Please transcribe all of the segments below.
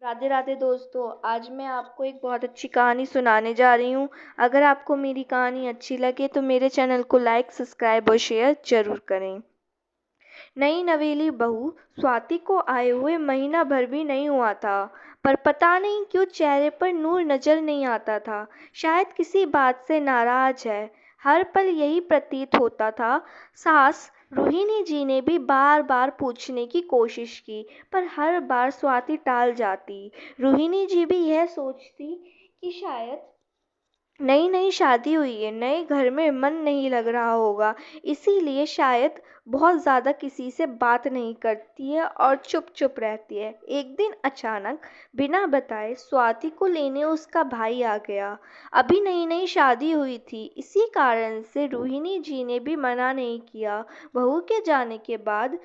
राधे राधे दोस्तों। आज मैं आपको एक बहुत अच्छी कहानी सुनाने जा रही हूँ। अगर आपको मेरी कहानी अच्छी लगे तो मेरे चैनल को लाइक, सब्सक्राइब और शेयर जरूर करें। नई नवेली बहू स्वाति को आए हुए महीना भर भी नहीं हुआ था, पर पता नहीं क्यों चेहरे पर नूर नजर नहीं आता था। शायद किसी बात से नाराज है। हर पल यही प्रतीत होता था। सास रोहिणी जी ने भी बार बार पूछने की कोशिश की, पर हर बार स्वाति टाल जाती। रोहिणी जी भी यह सोचती कि शायद नई नई शादी हुई है, नए घर में मन नहीं लग रहा होगा, इसीलिए शायद बहुत ज़्यादा किसी से बात नहीं करती है और चुप चुप रहती है। एक दिन अचानक बिना बताए स्वाति को लेने उसका भाई आ गया। अभी नई नई शादी हुई थी, इसी कारण से रोहिणी जी ने भी मना नहीं किया। बहू के जाने के बाद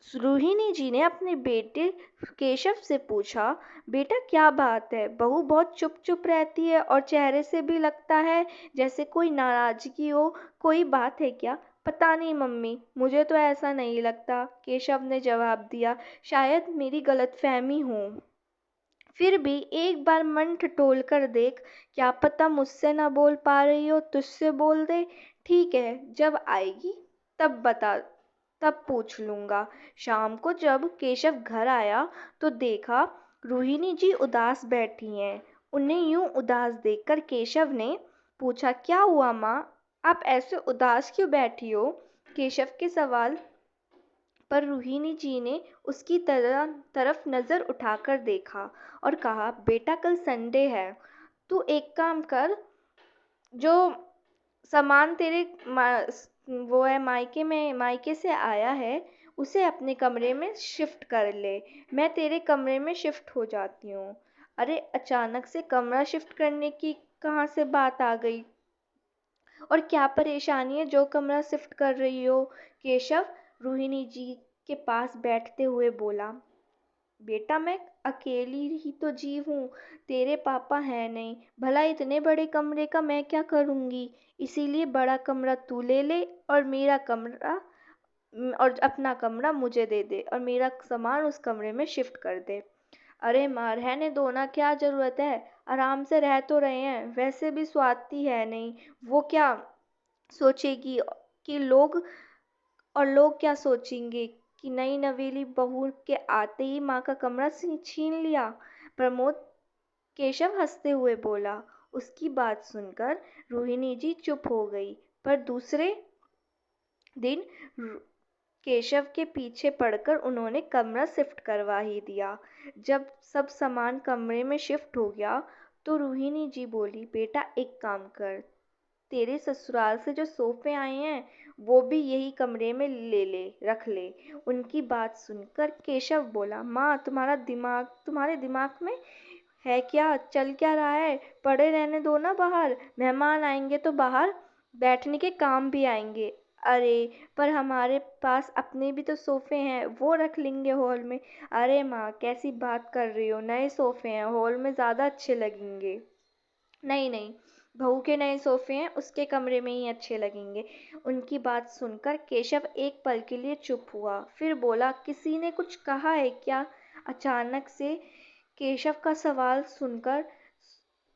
रोहिणी जी ने अपने बेटे केशव से पूछा, बेटा क्या बात है? बहू बहुत चुप चुप रहती है और चेहरे से भी लगता है जैसे कोई नाराजगी हो। कोई बात है क्या? पता नहीं मम्मी, मुझे तो ऐसा नहीं लगता, केशव ने जवाब दिया। शायद मेरी गलतफहमी हो। फिर भी एक बार मन ठिठोल कर देख, क्या पता मुझसे ना बोल पा रही हो, तुझसे बोल दे। ठीक है, जब आएगी तब बता, तब पूछ लूंगा। शाम को जब केशव घर आया तो देखा रोहिणी जी उदास बैठी हैं। उन्हें यूं उदास देखकर केशव ने पूछा, क्या हुआ माँ, आप ऐसे उदास क्यों बैठी हो? केशव के सवाल पर रोहिणी जी ने उसकी तरफ नज़र उठाकर देखा और कहा, बेटा कल संडे है, तू एक काम कर, जो सामान तेरे वो है मायके से आया है, उसे अपने कमरे में शिफ्ट कर ले। मैं तेरे कमरे में शिफ्ट हो जाती हूँ। अरे अचानक से कमरा शिफ्ट करने की कहाँ से बात आ गई? और क्या परेशानी है जो कमरा शिफ्ट कर रही हो? केशव रोहिणी जी के पास बैठते हुए बोला, बेटा मैं अकेली ही तो जीव हूँ, तेरे पापा हैं नहीं, भला इतने बड़े कमरे का मैं क्या करूँगी? इसीलिए बड़ा कमरा तू ले ले और मेरा कमरा और अपना कमरा मुझे दे दे और मेरा सामान उस कमरे में शिफ्ट कर दे। अरे माँ रहने दो ना, क्या ज़रूरत है, आराम से रह तो रहे हैं, वैसे भी स्वाति है नहीं, वो क्या सोचेगी कि लोग क्या सोचेंगे कि नई नवेली बहू के आते ही माँ का कमरा छीन लिया? प्रमोद केशव हंसते हुए बोला। उसकी बात सुनकर रोहिणी जी चुप हो गई, पर दूसरे दिन केशव के पीछे पड़कर उन्होंने कमरा शिफ्ट करवा ही दिया। जब सब सामान कमरे में शिफ्ट हो गया तो रोहिणी जी बोली, बेटा एक काम कर, तेरे ससुराल से जो सोफे आए हैं वो भी यही कमरे में ले ले रख ले। उनकी बात सुनकर केशव बोला, माँ तुम्हारे दिमाग में है क्या, चल क्या रहा है? पड़े रहने दो ना बाहर, मेहमान आएंगे तो बाहर बैठने के काम भी आएंगे। अरे पर हमारे पास अपने भी तो सोफे हैं, वो रख लेंगे हॉल में। अरे माँ कैसी बात कर रही हो, नए सोफे हैं, हॉल में ज़्यादा अच्छे लगेंगे। नहीं नहीं, बहू के नए सोफे हैं, उसके कमरे में ही अच्छे लगेंगे। उनकी बात सुनकर केशव एक पल के लिए चुप हुआ, फिर बोला, किसी ने कुछ कहा है क्या? अचानक से केशव का सवाल सुनकर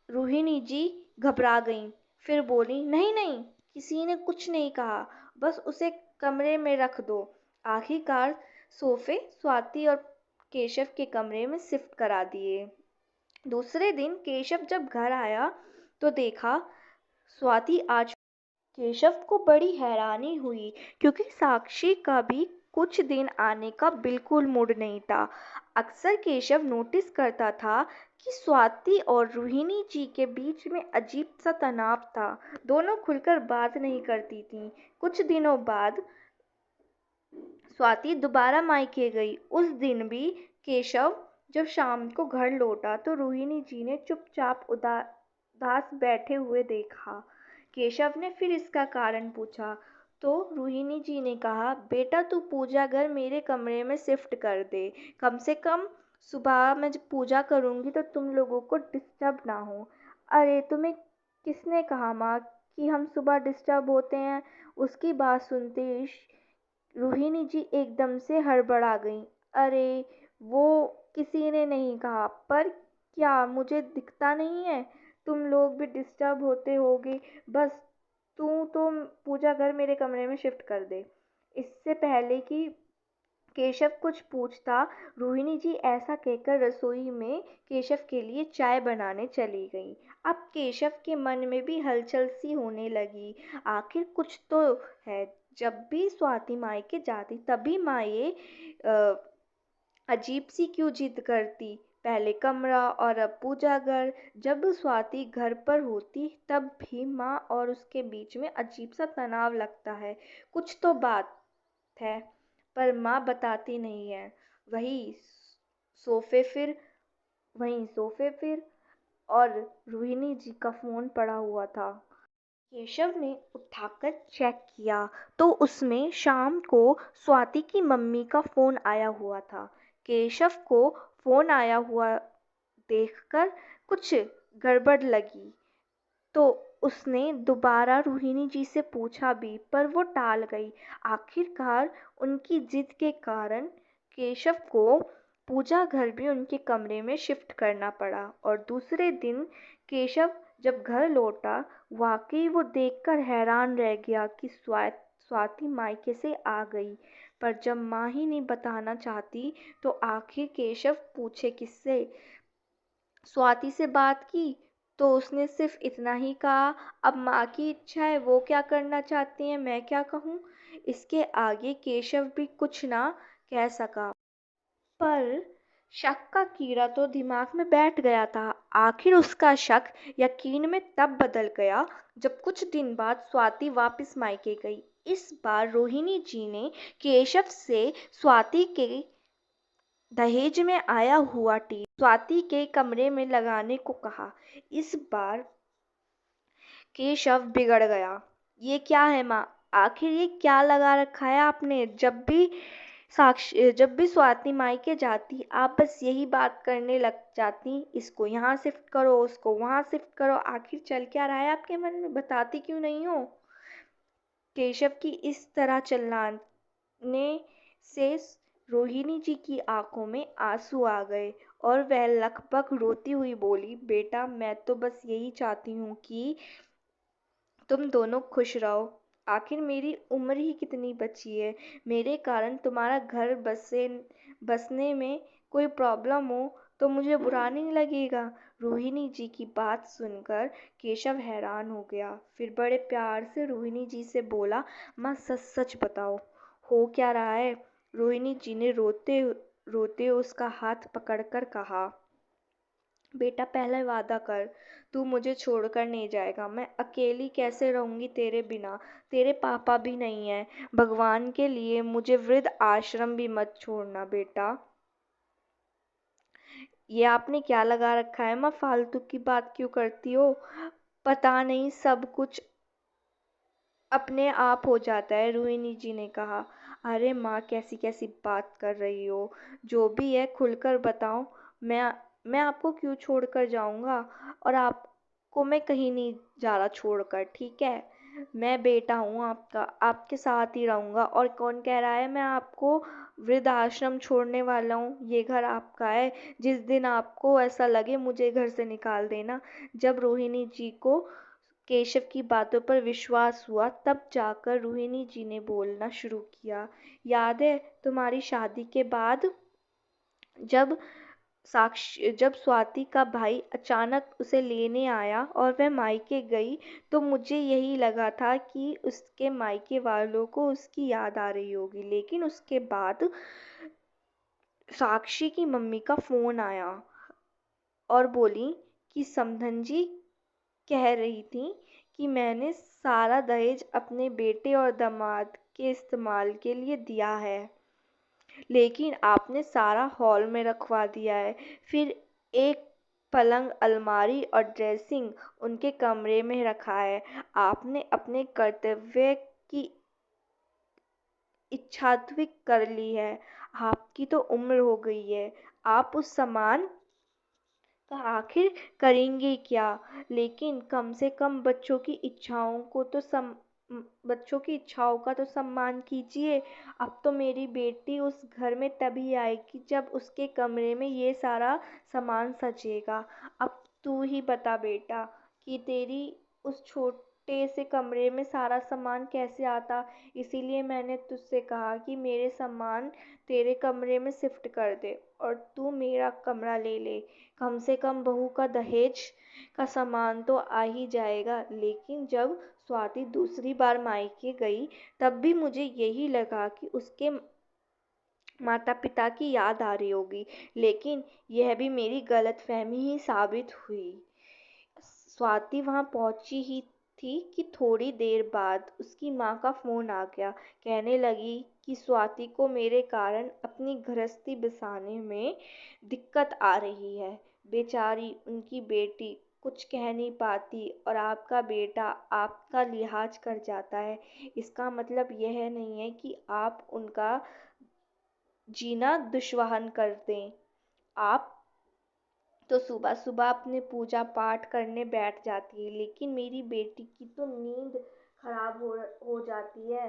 रोहिणी जी घबरा गईं। फिर बोली, नहीं नहीं, किसी ने कुछ नहीं कहा, बस उसे कमरे में रख दो। आखिरकार सोफे स्वाति और केशव के कमरे में शिफ्ट करा दिए। दूसरे दिन केशव जब घर आया तो देखा स्वाति आ चुकी। केशव को बड़ी हैरानी हुई, क्योंकि साक्षी का भी कुछ दिन आने का बिल्कुल मूड नहीं था। अक्सर केशव नोटिस करता था कि स्वाति और रोहिणी जी के बीच में अजीब सा तनाव था। दोनों खुलकर बात नहीं करती थीं। कुछ दिनों बाद स्वाति दोबारा मायके गई। उस दिन भी केशव जब शाम को घर लौटा तो रोहिणी जी ने चुपचाप उदास बैठे हुए देखा। केशव ने फिर इसका कारण पूछा तो रोहिणी जी ने कहा, बेटा तू पूजा घर मेरे कमरे में शिफ्ट कर दे, कम से कम सुबह मैं जब पूजा करूँगी तो तुम लोगों को डिस्टर्ब ना हो। अरे तुम्हें किसने कहा माँ कि हम सुबह डिस्टर्ब होते हैं? उसकी बात सुनते ही रोहिणी जी एकदम से हड़बड़ा गईं। अरे वो किसी ने नहीं कहा। पर क्या मुझे दिखता नहीं है? तुम लोग भी डिस्टर्ब होते होगे। बस तू तो पूजा घर मेरे कमरे में शिफ्ट कर दे। इससे पहले कि केशव कुछ पूछता, रोहिणी जी ऐसा कहकर रसोई में केशव के लिए चाय बनाने चली गई। अब केशव के मन में भी हलचल सी होने लगी। आखिर कुछ तो है। जब भी स्वाति मायके जाती तभी माँ ये अजीब सी क्यों जिद करती। पहले कमरा और अब पूजा घर। जब स्वाति घर पर होती तब भी माँ और उसके बीच में अजीब सा तनाव लगता है। कुछ तो बात है, पर माँ बताती नहीं है। वही सोफे फिर वहीं सोफे फिर और रोहिणी जी का फोन पड़ा हुआ था। केशव ने उठाकर चेक किया तो उसमें शाम को स्वाति की मम्मी का फोन आया हुआ था। केशव को फोन आया हुआ देखकर कुछ गड़बड़ लगी तो उसने दोबारा रोहिणी जी से पूछा भी, पर वो टाल गई। आखिरकार उनकी जिद के कारण केशव को पूजा घर भी उनके कमरे में शिफ्ट करना पड़ा। और दूसरे दिन केशव जब घर लौटा, वाकई वो देखकर हैरान रह गया कि स्वाति मायके से आ गई। पर जब माँ ही नहीं बताना चाहती तो आखिर केशव पूछे किससे। स्वाति से बात की तो उसने सिर्फ इतना ही कहा, अब माँ की इच्छा है, वो क्या करना चाहती हैं मैं क्या कहूँ। इसके आगे केशव भी कुछ ना कह सका। पर शक का कीड़ा तो दिमाग में बैठ गया था। आखिर उसका शक यकीन में तब बदल गया जब कुछ दिन बाद स्वाति वापस मायके गई। इस बार रोहिणी जी ने केशव से स्वाति के दहेज में आया हुआ टीवी स्वाति के कमरे में लगाने को कहा। इस बार केशव बिगड़ गया। ये क्या है माँ? आखिर ये क्या लगा रखा है आपने? जब भी स्वाति मायके जाती आप बस यही बात करने लग जाती, इसको यहाँ शिफ्ट करो, उसको वहाँ शिफ्ट करो। आखिर चल क्या रहा है आपके मन में? बताती क्यों नहीं हो? केशव की इस तरह चिल्लाने से रोहिणी जी की आंखों में आंसू आ गए और वह लगभग रोती हुई बोली, बेटा मैं तो बस यही चाहती हूँ कि तुम दोनों खुश रहो। आखिर मेरी उम्र ही कितनी बची है। मेरे कारण तुम्हारा घर बसने में कोई प्रॉब्लम हो तो मुझे बुरा नहीं लगेगा। रोहिणी जी की बात सुनकर केशव हैरान हो गया। फिर बड़े प्यार से रोहिणी जी से बोला, माँ सच सच बताओ, हो क्या रहा है? रोहिणी जी ने रोते रोते उसका हाथ पकड़कर कहा, बेटा पहले वादा कर, तू मुझे छोड़कर नहीं जाएगा। मैं अकेली कैसे रहूंगी तेरे बिना? तेरे पापा भी नहीं है। भगवान के लिए मुझे वृद्ध आश्रम भी मत छोड़ना बेटा। ये आपने क्या लगा रखा है माँ? फालतू की बात क्यों करती हो? पता नहीं सब कुछ अपने आप हो जाता है, रोहिणी जी ने कहा। अरे माँ कैसी कैसी बात कर रही हो? जो भी है खुलकर बताओ। मैं आपको क्यों छोड़कर जाऊंगा? और आपको मैं कहीं नहीं जा रहा छोड़कर, ठीक है? मैं बेटा हूँ आपका, आपके साथ ही रहूंगा। और कौन कह रहा है मैं आपको वृद्धाश्रम छोड़ने वाला हूँ? ये घर आपका है। जिस दिन आपको ऐसा लगे मुझे घर से निकाल देना। जब रोहिणी जी को केशव की बातों पर विश्वास हुआ तब जाकर रोहिणी जी ने बोलना शुरू किया, याद है तुम्हारी शादी के बाद जब स्वाति का भाई अचानक उसे लेने आया और वह मायके गई तो मुझे यही लगा था कि उसके मायके वालों को उसकी याद आ रही होगी। लेकिन उसके बाद साक्षी की मम्मी का फोन आया और बोली कि समधन जी कह रही थी कि मैंने सारा दहेज अपने बेटे और दामाद के इस्तेमाल के लिए दिया है, लेकिन आपने सारा हॉल में रखवा दिया है। फिर एक पलंग, अलमारी और ड्रेसिंग उनके कमरे में रखा है। आपने अपने कर्तव्य की इच्छात्विक कर ली है। आपकी तो उम्र हो गई है, आप उस सामान का आखिर करेंगे क्या? लेकिन कम से कम बच्चों की इच्छाओं को तो बच्चों की इच्छाओं का तो सम्मान कीजिए। अब तो मेरी बेटी उस घर में तभी आएगी जब उसके कमरे में ये सारा सामान सजेगा। अब तू ही बता बेटा कि तेरी उस छोटे से कमरे में सारा सामान कैसे आता। इसीलिए मैंने तुझसे कहा कि मेरे सामान तेरे कमरे में शिफ्ट कर दे और तू मेरा कमरा ले ले। कम से कम बहू का दहेज का सामान तो आ ही जाएगा। लेकिन जब स्वाति दूसरी बार मायके गई तब भी मुझे यही लगा कि उसके माता पिता की याद आ रही होगी, लेकिन यह भी मेरी गलतफहमी ही साबित हुई। स्वाति वहां पहुंची ही थी कि थोड़ी देर बाद उसकी माँ का फोन आ गया। कहने लगी कि स्वाति को मेरे कारण अपनी गृहस्थी बसाने में दिक्कत आ रही है। बेचारी उनकी बेटी कुछ कह नहीं पाती और आपका बेटा आपका लिहाज कर जाता है। इसका मतलब यह नहीं है कि आप उनका जीना दुश्वाहन कर दें। आप तो सुबह सुबह अपने पूजा पाठ करने बैठ जाती है, लेकिन मेरी बेटी की तो नींद खराब हो जाती है।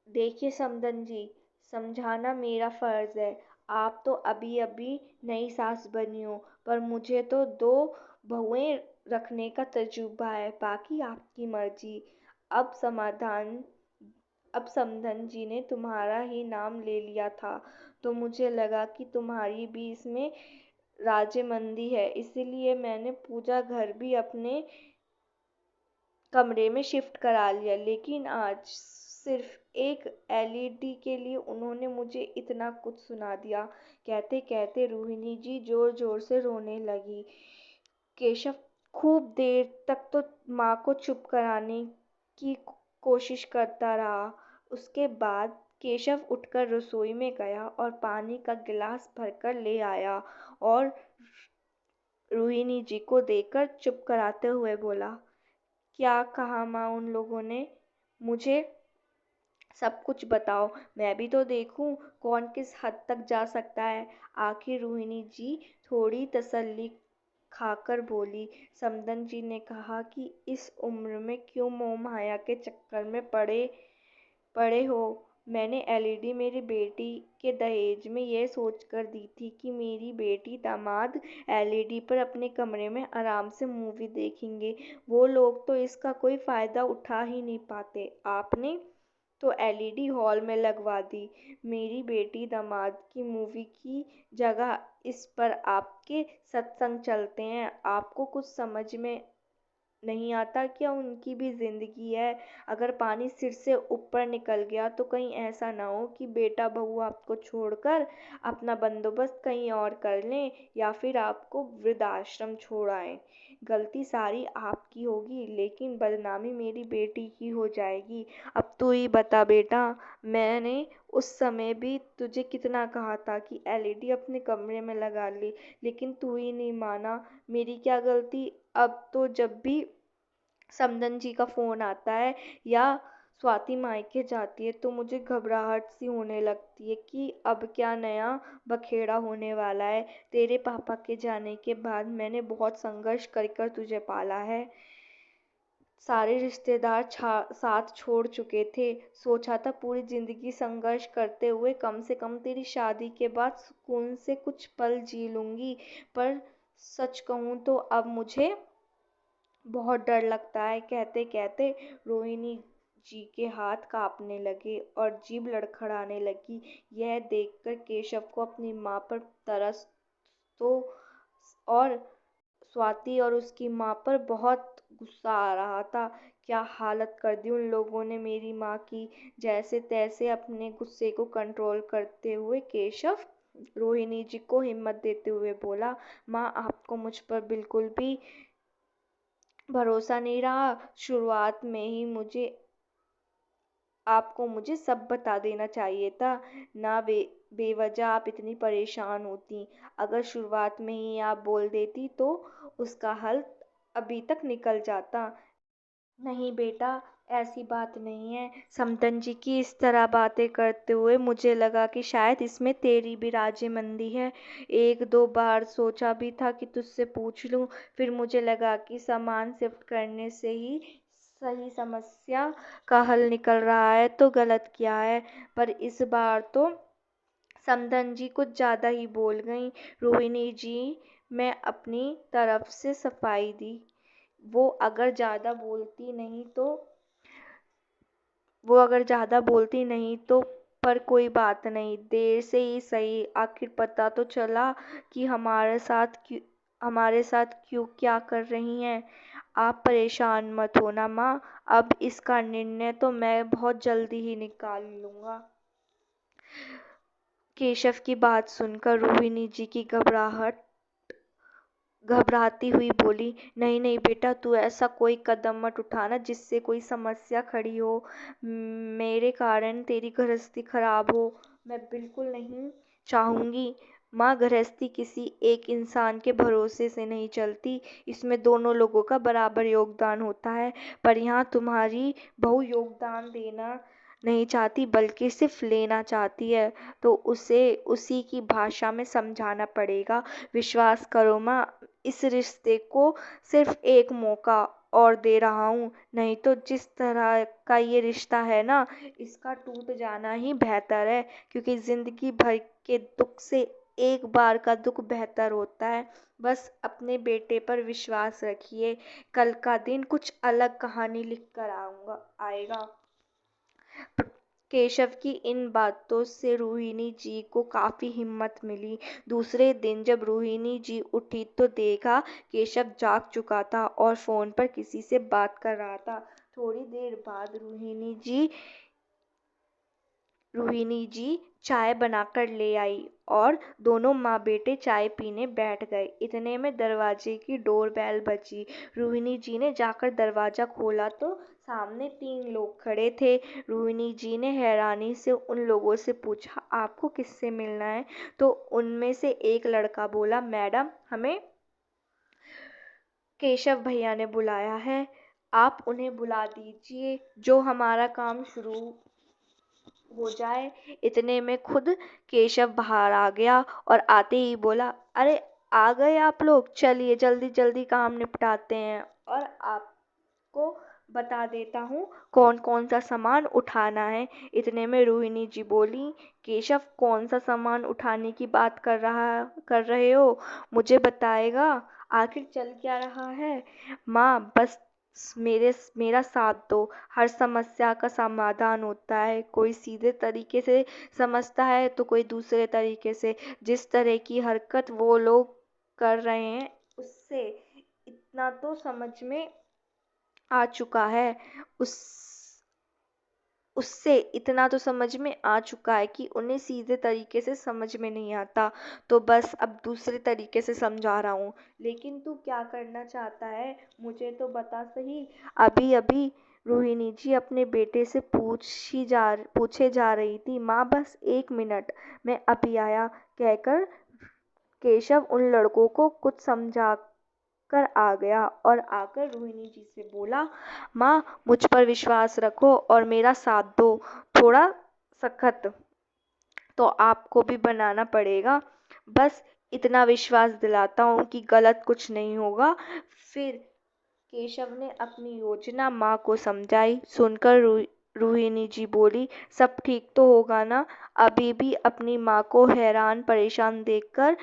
देखिए समदन जी, समझाना मेरा फर्ज है। आप तो अभी अभी नई सास बनी हो, पर मुझे तो 2 बहुएं रखने का तजुर्बा है। बाकी आपकी मर्जी। अब समाधान अब समधन जी ने तुम्हारा ही नाम ले लिया था, तो मुझे लगा कि तुम्हारी भी इसमें राज़ेमंदी है। इसीलिए मैंने पूजा घर भी अपने कमरे में शिफ्ट करा लिया। लेकिन आज सिर्फ एक एलईडी के लिए उन्होंने मुझे इतना कुछ सुना दिया। कहते कहते रोहिणी जी जोर जोर से रोने लगी। केशव खूब देर तक तो माँ को चुप कराने की कोशिश करता रहा। उसके बाद केशव उठकर रसोई में गया और पानी का गिलास भरकर ले आया और रोहिणी जी को देकर चुप कराते हुए बोला, क्या कहा माँ उन लोगों ने? मुझे सब कुछ बताओ, मैं भी तो देखूं कौन किस हद तक जा सकता है। आखिर रोहिणी जी थोड़ी तसल्ली खाकर बोली। समदन जी ने कहा कि इस उम्र में क्यों मोह माया के चक्कर में पड़े पड़े हो। मैंने एलईडी मेरी बेटी के दहेज में यह सोचकर दी थी कि मेरी बेटी दामाद एलईडी पर अपने कमरे में आराम से मूवी देखेंगे। वो लोग तो इसका कोई फ़ायदा उठा ही नहीं पाते। आपने तो एलईडी हॉल में लगवा दी। मेरी बेटी दामाद की मूवी की जगह इस पर आपके सत्संग चलते हैं। आपको कुछ समझ में नहीं आता क्या? उनकी भी जिंदगी है। अगर पानी सिर से ऊपर निकल गया तो कहीं ऐसा ना हो कि बेटा बहू आपको छोड़कर अपना बंदोबस्त कहीं और कर लें या फिर आपको वृद्धाश्रम छोड़ आए। गलती सारी आपकी होगी, लेकिन बदनामी मेरी बेटी की हो जाएगी। अब तू ही बता बेटा, मैंने उस समय भी तुझे कितना कहा था कि एलईडी अपने कमरे में लगा ले, लेकिन तू ही नहीं माना। मेरी क्या गलती? अब तो जब भी समदन जी का फ़ोन आता है या स्वाति मायके जाती है तो मुझे घबराहट सी होने लगती है कि अब क्या नया बखेड़ा होने वाला है। तेरे पापा के जाने के बाद मैंने बहुत संघर्ष कर कर तुझे पाला है। सारे रिश्तेदार साथ छोड़ चुके थे। सोचा था पूरी ज़िंदगी संघर्ष करते हुए कम से कम तेरी शादी के बाद सुकून से कुछ पल जी लूँगी, पर सच कहूँ तो अब मुझे बहुत डर लगता है। कहते कहते रोहिणी जी के हाथ कांपने लगे और जीभ लड़खड़ाने लगी। यह देखकर केशव को अपनी माँ पर तरस तो और स्वाति और उसकी माँ पर बहुत गुस्सा आ रहा था। क्या हालत कर दी उन लोगों ने मेरी माँ की। जैसे तैसे अपने गुस्से को कंट्रोल करते हुए केशव रोहिणी जी को हिम्मत देते हुए बोला, माँ आपको मुझ पर बिल्कुल भी भरोसा नहीं रहा। शुरुआत में ही आपको मुझे सब बता देना चाहिए था। ना बेवजह आप इतनी परेशान होती। अगर शुरुआत में ही आप बोल देती तो उसका हल अभी तक निकल जाता। नहीं बेटा, ऐसी बात नहीं है। समदन जी की इस तरह बातें करते हुए मुझे लगा कि शायद इसमें तेरी भी राज़ेमंदी है। 1-2 बार सोचा भी था कि तुझसे पूछ लूँ, फिर मुझे लगा कि सामान शिफ्ट करने से ही सही समस्या का हल निकल रहा है तो गलत क्या है। पर इस बार तो समधन जी कुछ ज़्यादा ही बोल गईं। रोहिणी जी मैं अपनी तरफ से सफाई दी। वो अगर ज़्यादा बोलती नहीं तो वो अगर ज़्यादा बोलती नहीं तो पर कोई बात नहीं, देर से ही सही, आखिर पता तो चला कि हमारे साथ क्यों क्या कर रही हैं। आप परेशान मत होना माँ, अब इसका निर्णय तो मैं बहुत जल्दी ही निकाल लूँगा। केशव की बात सुनकर रोहिणी जी की घबराती हुई बोली, नहीं नहीं बेटा, तू ऐसा कोई कदम मत उठाना जिससे कोई समस्या खड़ी हो, मेरे कारण तेरी गृहस्थी खराब हो। मैं बिल्कुल नहीं चाहूँगी। माँ, गृहस्थी किसी एक इंसान के भरोसे से नहीं चलती, इसमें दोनों लोगों का बराबर योगदान होता है। पर यहाँ तुम्हारी बहू योगदान देना नहीं चाहती बल्कि सिर्फ लेना चाहती है, तो उसे उसी की भाषा में समझाना पड़ेगा। विश्वास करो माँ, इस रिश्ते को सिर्फ एक मौका और दे रहा हूँ, नहीं तो जिस तरह का ये रिश्ता है ना, इसका टूट जाना ही बेहतर है, क्योंकि ज़िंदगी भर के दुख से एक बार का दुख बेहतर होता है। बस अपने बेटे पर विश्वास रखिए, कल का दिन कुछ अलग कहानी लिख कर आएगा। केशव की इन बातों से रोहिणी जी को काफ़ी हिम्मत मिली। दूसरे दिन जब रोहिणी जी उठी तो देखा केशव जाग चुका था और फ़ोन पर किसी से बात कर रहा था। थोड़ी देर बाद रोहिणी जी चाय बनाकर ले आई और दोनों माँ बेटे चाय पीने बैठ गए। इतने में दरवाजे की डोरबेल बजी। रोहिणी जी ने जाकर दरवाज़ा खोला तो सामने 3 लोग खड़े थे। रोहिणी जी ने हैरानी से उन लोगों से पूछा, आपको किससे मिलना है? तो उनमें से एक लड़का बोला, मैडम, हमें केशव भैया ने बुलाया है, आप उन्हें बुला दीजिए, जो हमारा काम शुरू हो जाए। इतने में खुद केशव बाहर आ गया और आते ही बोला, अरे आ गए आप लोग, चलिए जल्दी जल्दी काम निपटाते हैं और आपको बता देता हूँ कौन कौन सा सामान उठाना है। इतने में रोहिणी जी बोली, केशव कौन सा सामान उठाने की बात कर रहे हो, मुझे बताएगा, आखिर चल क्या रहा है? माँ, बस मेरा साथ दो, हर समस्या का समाधान होता है, कोई सीधे तरीके से समझता है तो कोई दूसरे तरीके से। जिस तरह की हरकत वो लोग कर रहे हैं उससे इतना तो समझ में आ चुका है उस उससे इतना तो समझ में आ चुका है कि उन्हें सीधे तरीके से समझ में नहीं आता, तो बस अब दूसरे तरीके से समझा रहा हूँ। लेकिन तू क्या करना चाहता है, मुझे तो बता सही। अभी अभी रोहिणी जी अपने बेटे से पूछे जा रही थी। माँ, बस 1 मिनट, मैं अभी आया, कहकर केशव उन लड़कों को कुछ समझा कर आ गया और आकर रोहिणी जी से बोला, माँ, मुझ पर विश्वास रखो और मेरा साथ दो, थोड़ा सख्त तो आपको भी बनाना पड़ेगा, बस इतना विश्वास दिलाता हूँ कि गलत कुछ नहीं होगा। फिर केशव ने अपनी योजना माँ को समझाई। सुनकर रोहिणी जी बोली, सब ठीक तो होगा ना? अभी भी अपनी माँ को हैरान परेशान देखकर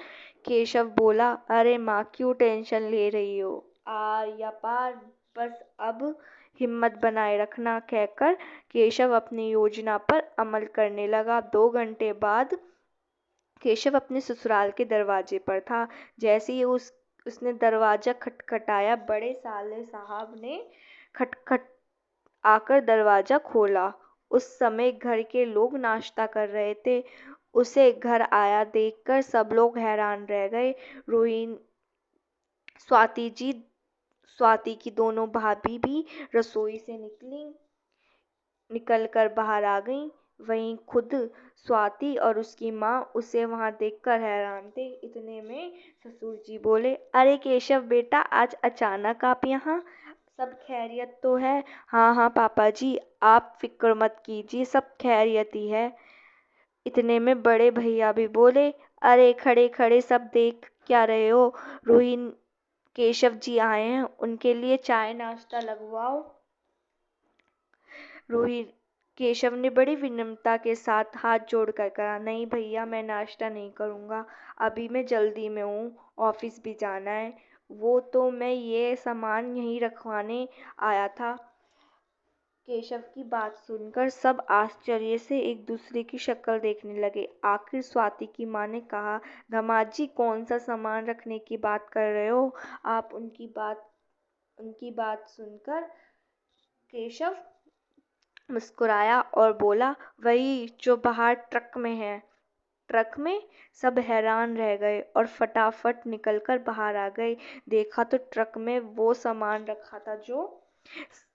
केशव बोला, अरे माँ, क्यों टेंशन ले रही हो, आर या पार, बस अब हिम्मत बनाए रखना, कहकर केशव अपनी योजना पर अमल करने लगा। 2 घंटे बाद केशव अपने ससुराल के दरवाजे पर था। जैसे ही उसने दरवाज़ा खटखटाया, बड़े साले साहब ने खटखट आकर दरवाज़ा खोला। उस समय घर के लोग नाश्ता कर रहे थे। उसे घर आया देखकर सब लोग हैरान रह गए। रोहिन स्वाति की दोनों भाभी भी रसोई से निकल कर बाहर आ गईं। वहीं खुद स्वाति और उसकी माँ उसे वहां देखकर हैरान थे। इतने में ससुर जी बोले, अरे केशव बेटा, आज अचानक आप यहाँ, सब खैरियत तो है? हाँ हाँ पापा जी, आप फिक्र मत कीजिए, सब खैरियत ही है। इतने में बड़े भैया भी बोले, अरे खड़े खड़े सब देख क्या रहे हो, रोहिन केशव जी आए हैं, उनके लिए चाय नाश्ता लगवाओ। रोहित केशव ने बड़ी विनम्रता के साथ हाथ जोड़कर कहा, नहीं भैया, मैं नाश्ता नहीं करूँगा, अभी मैं जल्दी में हूँ, ऑफिस भी जाना है। वो तो मैं ये सामान यहीं रखवाने आया था। केशव की बात सुनकर सब आश्चर्य से एक दूसरे की शक्ल देखने लगे। आखिर स्वाति की माँ ने कहा, दामाद जी, कौन सा सामान रखने की बात कर रहे हो आप? उनकी बात सुनकर केशव मुस्कुराया और बोला, वही जो बाहर ट्रक में है। ट्रक में? सब हैरान रह गए और फटाफट निकलकर बाहर आ गए। देखा तो ट्रक में वो सामान रखा था जो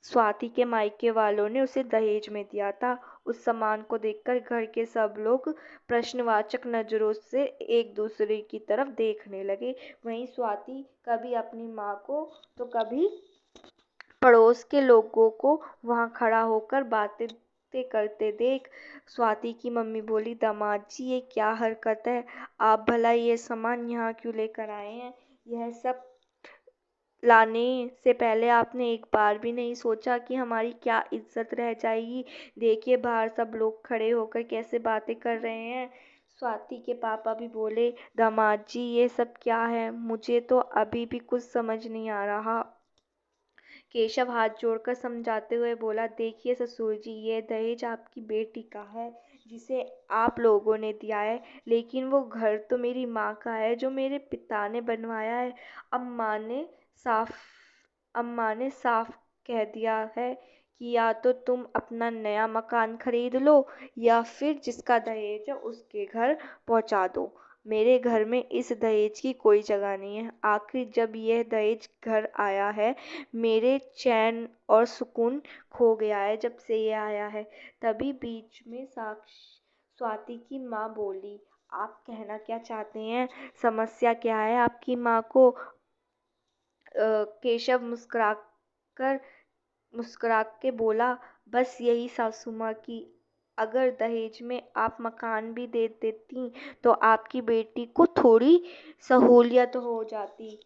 स्वाति के मायके वालों ने उसे दहेज में दिया था। उस सामान को देखकर घर के सब लोग प्रश्नवाचक नजरों से एक दूसरे की तरफ देखने लगे। वहीं स्वाति कभी अपनी माँ को तो कभी पड़ोस के लोगों को वहां खड़ा होकर बातें करते देख स्वाति की मम्मी बोली, दामाद जी, ये क्या हरकत है? आप भला ये सामान यहाँ क्यों लेकर आए हैं? यह सब लाने से पहले आपने एक बार भी नहीं सोचा कि हमारी क्या इज्जत रह जाएगी? देखिए बाहर सब लोग खड़े होकर कैसे बातें कर रहे हैं। स्वाति के पापा भी बोले, दामाद जी, ये सब क्या है? मुझे तो अभी भी कुछ समझ नहीं आ रहा। केशव हाथ जोड़कर समझाते हुए बोला, देखिए ससुर जी, ये दहेज आपकी बेटी का है जिसे आप लोगों ने दिया है, लेकिन वो घर तो मेरी माँ का है जो मेरे पिता ने बनवाया है। अम्मा ने साफ अम्मा ने साफ कह दिया है कि या तो तुम अपना नया मकान खरीद लो या फिर जिसका दहेज है उसके घर पहुंचा दो। मेरे घर में इस दहेज की कोई जगह नहीं है। आखिर जब यह दहेज घर आया है, मेरे चैन और सुकून खो गया है जब से ये आया है। तभी बीच में स्वाति की माँ बोली, आप कहना क्या चाहते हैं? समस्या क्या है आपकी माँ को? केशव मुस्कुरा के बोला, बस यही सासू माँ की, अगर दहेज में आप मकान भी दे देती तो आपकी बेटी को थोड़ी सहूलियत हो जाती।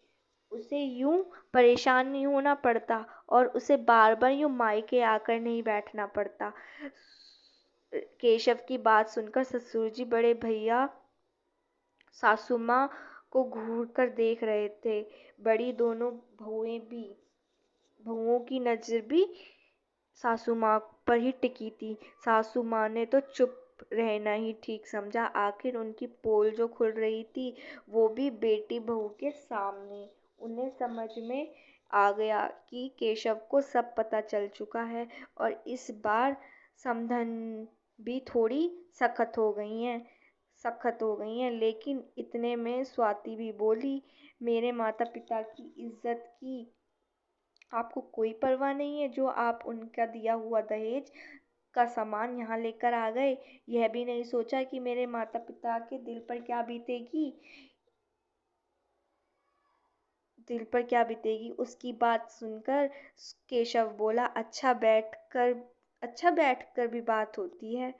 उसे यूं परेशान नहीं होना पड़ता और उसे बार बार यूं मायके आकर नहीं बैठना पड़ता। केशव की बात सुनकर ससुर जी बड़े भैया सासू माँ को घूर कर देख रहे थे। बड़ी दोनों बहुओं की नजर भी सासू माँ पर ही टिकी थी। सासू माँ ने तो चुप रहना ही ठीक समझा। आखिर उनकी पोल जो खुल रही थी वो भी बेटी बहू के सामने। उन्हें समझ में आ गया कि केशव को सब पता चल चुका है और इस बार समधन भी थोड़ी सख्त हो गई हैं। लेकिन इतने में स्वाति भी बोली, मेरे माता पिता की इज्जत की आपको कोई परवाह नहीं है जो आप उनका दिया हुआ दहेज का सामान यहाँ लेकर आ गए? यह भी नहीं सोचा कि मेरे माता पिता के दिल पर क्या बीतेगी? उसकी बात सुनकर केशव बोला, अच्छा बैठकर भी बात होती है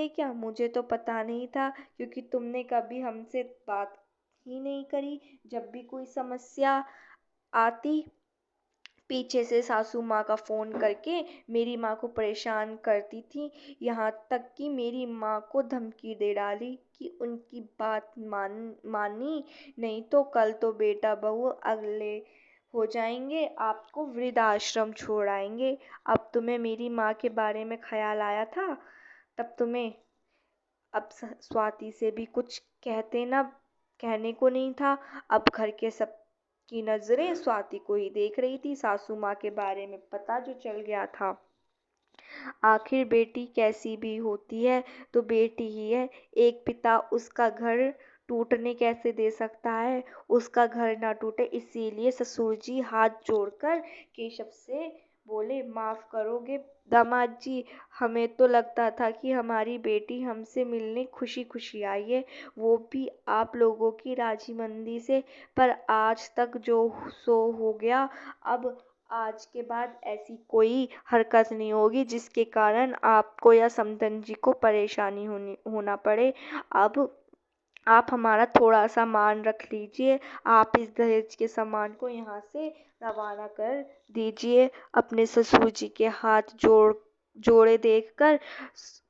क्या? मुझे तो पता नहीं था, क्योंकि तुमने कभी हमसे बात ही नहीं करी। जब भी कोई समस्या आती, पीछे से सासू माँ का फ़ोन करके मेरी माँ को परेशान करती थी, यहाँ तक कि मेरी माँ को धमकी दे डाली कि उनकी बात मानी नहीं तो कल तो बेटा बहू अगले हो जाएंगे, आपको वृद्धाश्रम छोड़ आएंगे। अब तुम्हें मेरी माँ के बारे में ख्याल आया था, तब तुम्हें अब स्वाति से भी कुछ कहने को नहीं था। अब घर के सब की नजरें स्वाति को ही देख रही थी। सासू माँ के बारे में पता जो चल गया था। आखिर बेटी कैसी भी होती है तो बेटी ही है। एक पिता उसका घर टूटने कैसे दे सकता है? उसका घर ना टूटे, इसीलिए ससुर जी हाथ जोड़कर केशव से बोले, माफ करोगे दामाद जी, हमें तो लगता था कि हमारी बेटी हमसे मिलने खुशी खुशी आई है, वो भी आप लोगों की राजीमंदी से। पर आज तक जो सो हो गया, अब आज के बाद ऐसी कोई हरकत नहीं होगी जिसके कारण आपको या समधन जी को परेशानी होना पड़े। अब आप हमारा थोड़ा सा मान रख लीजिए। आप इस दहेज के सामान को यहाँ से रवाना कर दीजिए। अपने ससुर जी के हाथ जोड़ जोड़े देखकर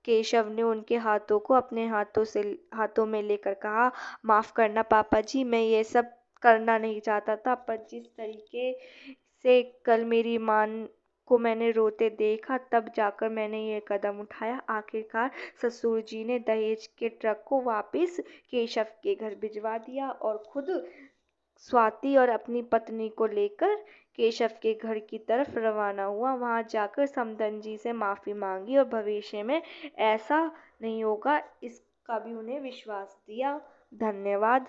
केशव ने उनके हाथों को अपने हाथों में लेकर कहा, माफ करना पापा जी, मैं ये सब करना नहीं चाहता था, पर जिस तरीके से कल मेरी माँ को मैंने रोते देखा, तब जाकर मैंने ये कदम उठाया। आखिरकार ससुर जी ने दहेज के ट्रक को वापस केशव के घर भिजवा दिया और खुद स्वाति और अपनी पत्नी को लेकर केशव के घर की तरफ रवाना हुआ। वहां जाकर समधन जी से माफ़ी मांगी और भविष्य में ऐसा नहीं होगा इसका भी उन्हें विश्वास दिया। धन्यवाद।